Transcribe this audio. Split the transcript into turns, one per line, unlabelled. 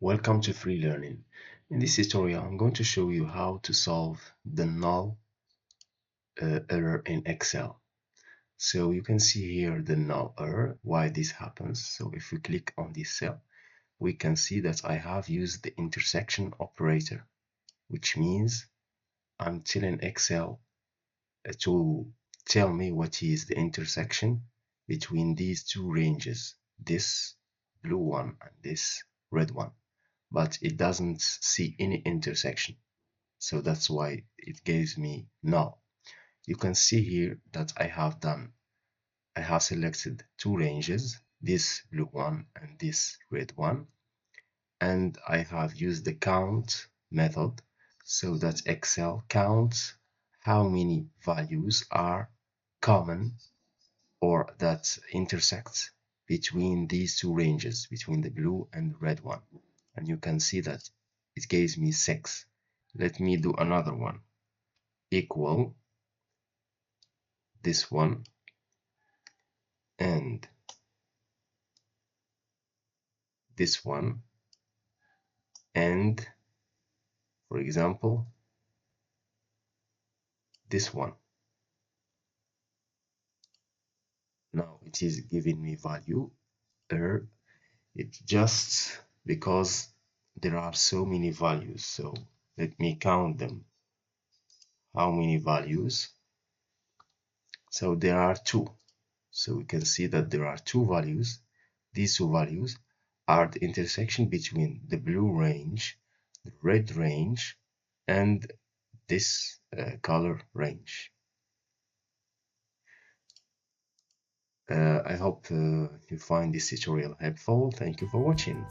Welcome to Free Learning. In this tutorial, I'm going to show you how to solve the null error in Excel. So you can see here the null error, why this happens. So if we click on this cell, we can see that I have used the intersection operator, which means I'm telling Excel to tell me what is the intersection between these two ranges, this blue one and this red one. But it doesn't see any intersection, so that's why it gives me null. You can see here that I have selected two ranges, this blue one and this red one, and I have used the count method so that Excel counts how many values are common or that intersect between these two ranges, between the blue and the red one. And you can see that it gives me 6. Let me do another one. Equal this one and this one, and for example this one. Now it is giving me value error. It's just because there are so many values. So let me count them. How many values? So there are 2. So we can see that there are 2 values. These 2 values are the intersection between the blue range, the red range, and this color range. I hope you find this tutorial helpful. Thank you for watching.